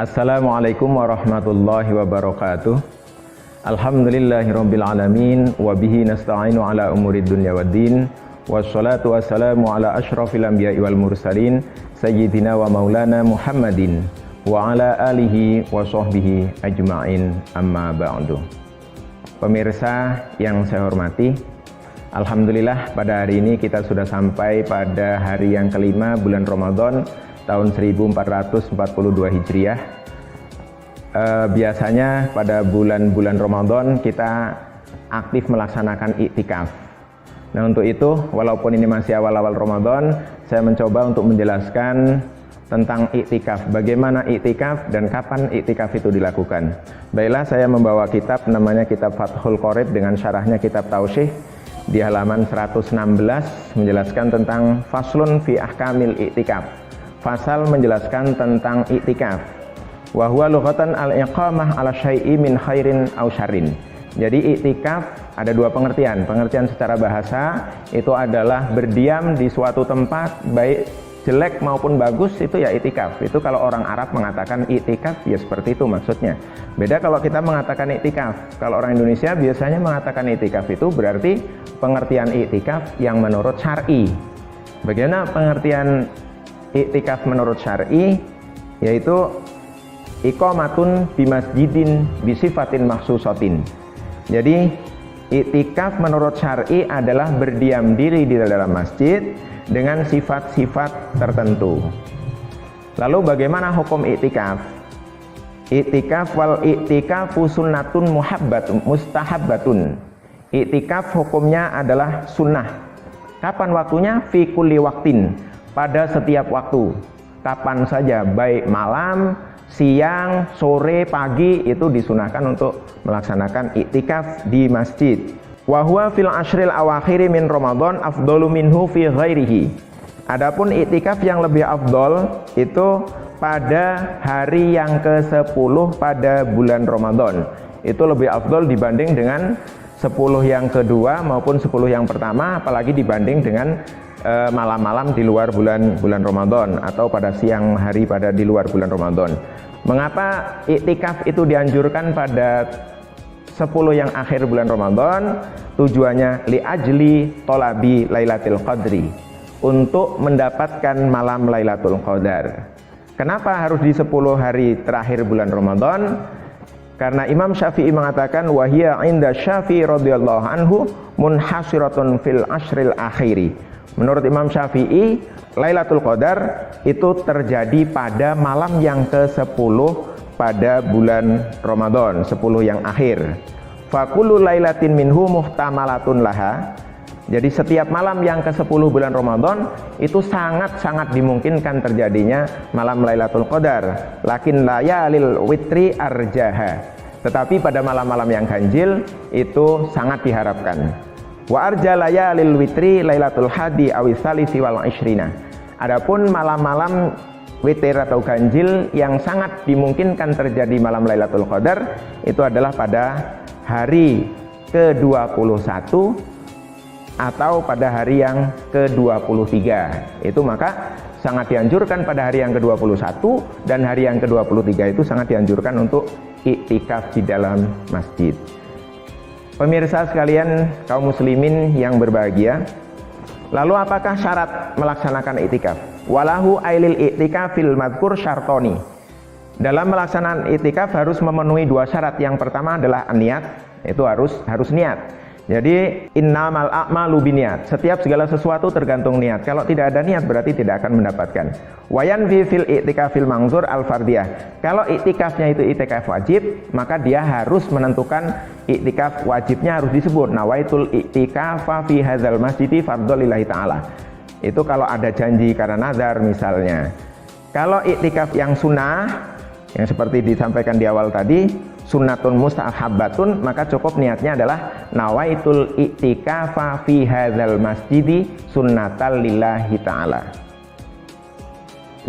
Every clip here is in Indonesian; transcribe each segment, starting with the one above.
Assalamualaikum warahmatullahi wabarakatuh. Alhamdulillahirabbil alamin wa bihi nasta'inu ala umurid dunya waddin. Wassalatu wassalamu ala asyrafil anbiya'i wal mursalin sayyidina wa maulana Muhammadin wa ala alihi wa sahbihi ajma'in, amma ba'du. Pemirsa yang saya hormati, alhamdulillah pada hari ini kita sudah sampai pada hari yang kelima bulan Ramadan tahun 1442 Hijriah. Biasanya pada bulan-bulan Ramadan kita aktif melaksanakan iktikaf. Nah, untuk itu, walaupun ini masih awal-awal Ramadan, saya mencoba untuk menjelaskan tentang iktikaf, bagaimana iktikaf dan kapan iktikaf itu dilakukan. Baiklah, saya membawa kitab namanya kitab Fathul Qorib dengan syarahnya kitab Tausyih di halaman 116 menjelaskan tentang faslun fi ahkamil iktikaf. Fasal menjelaskan tentang iktikaf. Wa huwa lughatan al-iqamah ala syai'i min khairin aw syarrin. Jadi iktikaf ada dua pengertian. Pengertian secara bahasa itu adalah berdiam di suatu tempat baik jelek maupun bagus, itu ya iktikaf. Itu kalau orang Arab mengatakan iktikaf ya seperti itu maksudnya. Beda kalau kita mengatakan iktikaf. Kalau orang Indonesia biasanya mengatakan iktikaf itu berarti pengertian iktikaf yang menurut syar'i. Bagaimana pengertian iktikaf menurut syar'i? Yaitu iqamatun bi masjidin bi sifatin makhsusatin. Jadi iktikaf menurut syar'i adalah berdiam diri di dalam masjid dengan sifat-sifat tertentu. Lalu bagaimana hukum iktikaf? Iktikaf wal iktikafu sunnatun mustahabbatun. Iktikaf hukumnya adalah sunnah. Kapan waktunya? Fi kulli waktin, pada setiap waktu, kapan saja, baik malam, siang, sore, pagi, itu disunahkan untuk melaksanakan iktikaf di masjid. Wa huwa fil ashril awakhiri min Ramadan afdalu minhu fi ghairihi. Adapun iktikaf yang lebih afdol itu pada hari yang ke-10 pada bulan Ramadan. Itu lebih afdol dibanding dengan 10 yang kedua maupun 10 yang pertama, apalagi dibanding dengan malam-malam di luar bulan Ramadan atau pada siang hari pada di luar bulan Ramadan. Mengapa iktikaf itu dianjurkan pada 10 yang akhir bulan Ramadan? Tujuannya li ajli tolabi Lailatul Qadri, untuk mendapatkan malam Lailatul Qadar. Kenapa harus di 10 hari terakhir bulan Ramadan? Karena Imam Syafi'i mengatakan wahia inda Syafi'i radhiyallahu anhu munhasiratun fil ashril akhiri. Menurut Imam Syafi'i, Lailatul Qadar itu terjadi pada malam yang ke-10 pada bulan Ramadan, 10 yang akhir. Fakullu lailatin minhu muhtamalatun laha. Jadi setiap malam yang ke-10 bulan Ramadan itu sangat-sangat dimungkinkan terjadinya malam Lailatul Qadar. Lakin layalil witri arjaha. Tetapi pada malam-malam yang ganjil itu sangat diharapkan. Wa arja layalil witri lailatul hadi awis salisi wal ishrina. Adapun malam-malam witir atau ganjil yang sangat dimungkinkan terjadi malam Lailatul Qadar itu adalah pada hari ke-21 atau pada hari yang ke-23. Itu maka sangat dianjurkan pada hari yang ke-21 dan hari yang ke-23 itu sangat dianjurkan untuk iktikaf di dalam masjid. Pemirsa sekalian, kaum muslimin yang berbahagia, lalu apakah syarat melaksanakan iktikaf? Walahu ailil iktikafil madhkur syartoni. Dalam melaksanakan iktikaf harus memenuhi dua syarat. Yang pertama adalah niat, itu harus niat. Jadi innamal a'malu binniyat. Setiap segala sesuatu tergantung niat. Kalau tidak ada niat berarti tidak akan mendapatkan. Wayan fi fil iktikafil mangzur al fardiyah. Kalau iktikafnya itu iktikaf wajib, maka dia harus menentukan iktikaf wajibnya harus disebut nawaitul iktikafa fi hadzal masjidi fardholillahi taala. Itu kalau ada janji karena nazar misalnya. Kalau iktikaf yang sunnah, yang seperti disampaikan di awal tadi, sunnatun mustahabbatun, maka cukup niatnya adalah nawaitul iktikafa fi hadzal masjidi sunnatal lillahi ta'ala.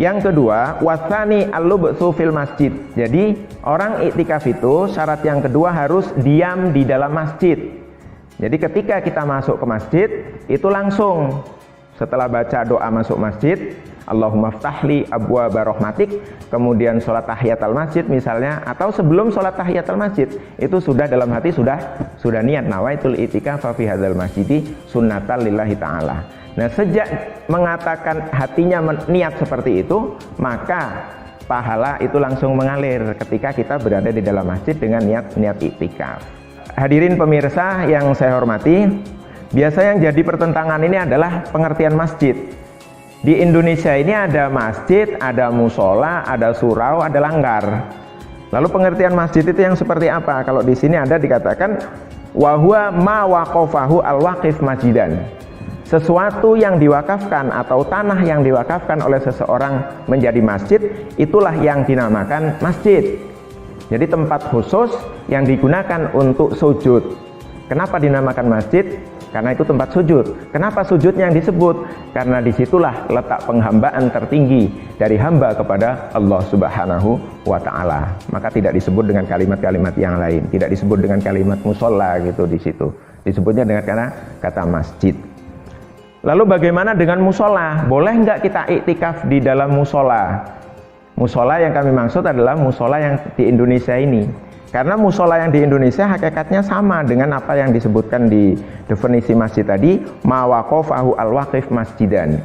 Yang kedua, wasani al-lubsu fil masjid. Jadi orang iktikaf itu syarat yang kedua harus diam di dalam masjid. Jadi ketika kita masuk ke masjid itu langsung setelah baca doa masuk masjid Allahumma ftahli abwaaba rahmatik, kemudian sholat tahiyatul masjid misalnya, atau sebelum sholat tahiyatul masjid itu sudah dalam hati sudah niat nawaitul i'tikaf fi hadzal masjidi sunnatan lillahi ta'ala. Nah, sejak mengatakan hatinya niat seperti itu, maka pahala itu langsung mengalir ketika kita berada di dalam masjid dengan niat i'tikaf. Hadirin pemirsa yang saya hormati, biasa yang jadi pertentangan ini adalah pengertian masjid. Di Indonesia ini ada masjid, ada musola, ada surau, ada langgar. Lalu pengertian masjid itu yang seperti apa? Kalau di sini ada dikatakan wa huwa ma waqafahu al-waqif masjidan. Sesuatu yang diwakafkan atau tanah yang diwakafkan oleh seseorang menjadi masjid, itulah yang dinamakan masjid. Jadi tempat khusus yang digunakan untuk sujud. Kenapa dinamakan masjid? Karena itu tempat sujud. Kenapa sujudnya yang disebut? Karena disitulah letak penghambaan tertinggi dari hamba kepada Allah Subhanahu wa Ta'ala. Maka tidak disebut dengan kalimat-kalimat yang lain, tidak disebut dengan kalimat musola gitu di situ. Disebutnya dengan kata masjid. Lalu bagaimana dengan musola? Boleh nggak kita iktikaf di dalam musola? Musola yang kami maksud adalah musola yang di Indonesia ini. Karena musola yang di Indonesia hakikatnya sama dengan apa yang disebutkan di definisi masjid tadi, ma waqafahu al-waqif masjidan.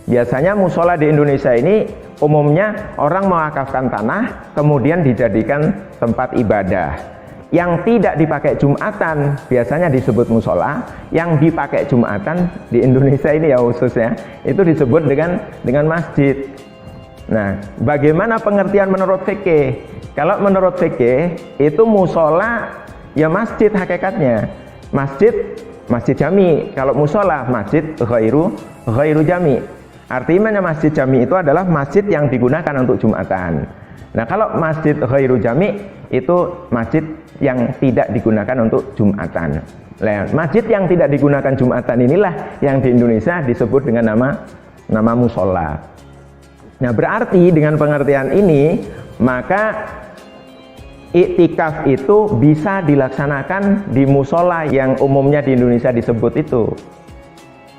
Biasanya musola di Indonesia ini umumnya orang mewakafkan tanah kemudian dijadikan tempat ibadah. Yang tidak dipakai Jumatan biasanya disebut musola, yang dipakai Jumatan di Indonesia ini ya khususnya itu disebut dengan masjid. Nah, bagaimana pengertian menurut fikih? Kalau menurut fikih itu musola ya masjid hakikatnya. Masjid jami. Kalau musola masjid ghairu jami. Artinya masjid jami itu adalah masjid yang digunakan untuk Jumatan. Nah, kalau masjid ghairu jami itu masjid yang tidak digunakan untuk Jumatan. Nah, masjid yang tidak digunakan Jumatan inilah yang di Indonesia disebut dengan nama musola. Nah, berarti dengan pengertian ini maka iktikaf itu bisa dilaksanakan di musola yang umumnya di Indonesia disebut itu.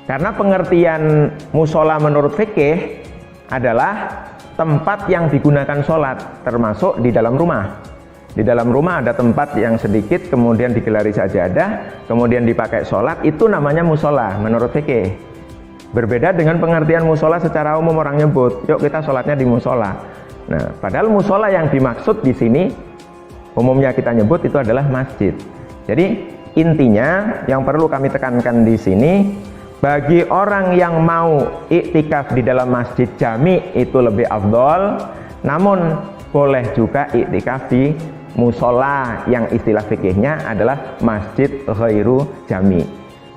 Karena pengertian musola menurut fikih adalah tempat yang digunakan sholat, termasuk di dalam rumah. Di dalam rumah ada tempat yang sedikit, kemudian digelari sajadah, kemudian dipakai sholat, itu namanya musola menurut fikih. Berbeda dengan pengertian musola secara umum orang nyebut, yuk kita sholatnya di musola. Nah, padahal musola yang dimaksud di sini umumnya kita nyebut itu adalah masjid. Jadi intinya yang perlu kami tekankan di sini, bagi orang yang mau iktikaf di dalam masjid jami itu lebih afdol, namun boleh juga iktikaf di musola yang istilah fikihnya adalah masjid ghairu jami.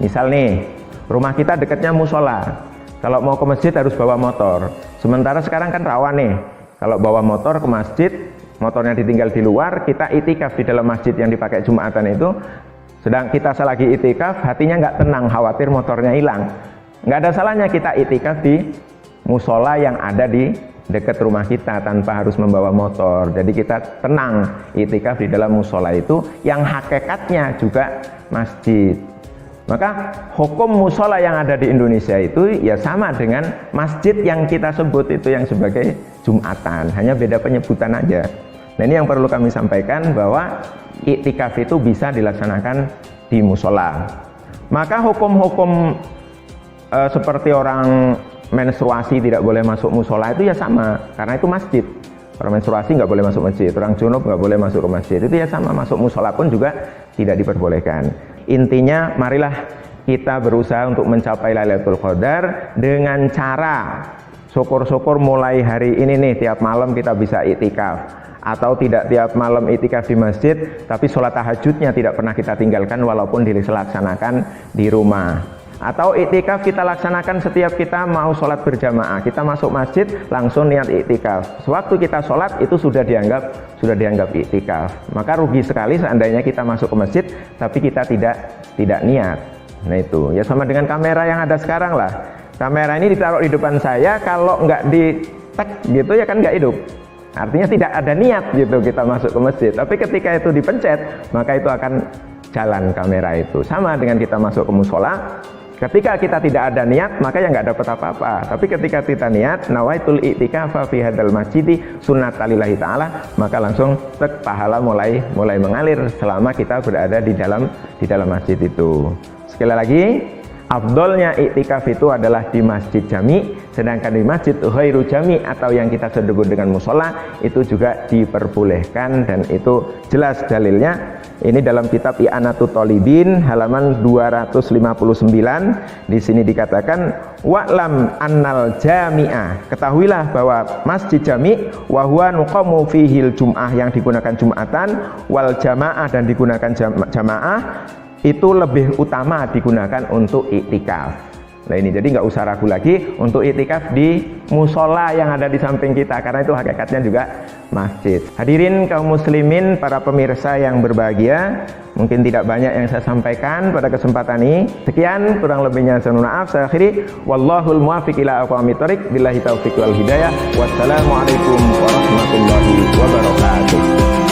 Misal nih, rumah kita dekatnya musola, kalau mau ke masjid harus bawa motor. Sementara sekarang kan rawan nih, kalau bawa motor ke masjid, motornya ditinggal di luar, kita itikaf di dalam masjid yang dipakai Jumatan itu, sedang kita selagi itikaf, hatinya nggak tenang, khawatir motornya hilang. Nggak ada salahnya kita itikaf di musola yang ada di dekat rumah kita tanpa harus membawa motor. Jadi kita tenang itikaf di dalam musola itu yang hakikatnya juga masjid. Maka hukum musola yang ada di Indonesia itu ya sama dengan masjid yang kita sebut itu yang sebagai Jumatan, hanya beda penyebutan aja. Nah, ini yang perlu kami sampaikan bahwa iktikaf itu bisa dilaksanakan di musola. Maka hukum-hukum seperti orang menstruasi tidak boleh masuk musola itu ya sama, karena itu masjid. Orang menstruasi nggak boleh masuk masjid, orang junub nggak boleh masuk ke masjid, itu ya sama, masuk musola pun juga tidak diperbolehkan. Intinya marilah kita berusaha untuk mencapai Lailatul Qadar dengan cara syukur-syukur mulai hari ini nih tiap malam kita bisa iktikaf, atau tidak tiap malam iktikaf di masjid tapi sholat tahajudnya tidak pernah kita tinggalkan walaupun dilaksanakan di rumah, atau iktikaf kita laksanakan setiap kita mau sholat berjamaah, kita masuk masjid langsung niat iktikaf, sewaktu kita sholat itu sudah dianggap iktikaf. Maka rugi sekali seandainya kita masuk ke masjid tapi kita tidak niat. Nah itu ya sama dengan kamera yang ada sekarang lah, kamera ini ditaruh di depan saya, kalau nggak di tag gitu ya kan nggak hidup, artinya tidak ada niat gitu kita masuk ke masjid. Tapi ketika itu dipencet maka itu akan jalan kamera itu. Sama dengan kita masuk ke musola, Ketika kita tidak ada niat, maka ya nggak dapat apa-apa. Tapi ketika kita niat, nawaitul i'tikafa fi hadzal masjidi sunnatalillahi ta'ala, maka langsung pahala mulai mengalir selama kita berada di dalam masjid itu. Sekali lagi, afdolnya iktikaf itu adalah di masjid jami, sedangkan di masjid ghairu jami atau yang kita sebut dengan musola itu juga diperbolehkan, dan itu jelas dalilnya. Ini dalam kitab I'anatut Thalibin halaman 259. Di sini dikatakan wa'lam annal jami'ah, ketahuilah bahwa masjid jami wa huwa nuqamu fihil jum'ah, yang digunakan jumatan, wal jamaah, dan digunakan jamaah, itu lebih utama digunakan untuk iktikaf. Nah ini jadi nggak usah ragu lagi untuk iktikaf di musola yang ada di samping kita, karena itu hakikatnya juga masjid. Hadirin kaum muslimin, para pemirsa yang berbahagia, mungkin tidak banyak yang saya sampaikan pada kesempatan ini. Sekian, kurang lebihnya saya mohon maaf. Saya akhiri, wallahul muwaffiq ila aqwamit thoriq, billahi taufiq wal hidayah. Wassalamualaikum warahmatullahi wabarakatuh.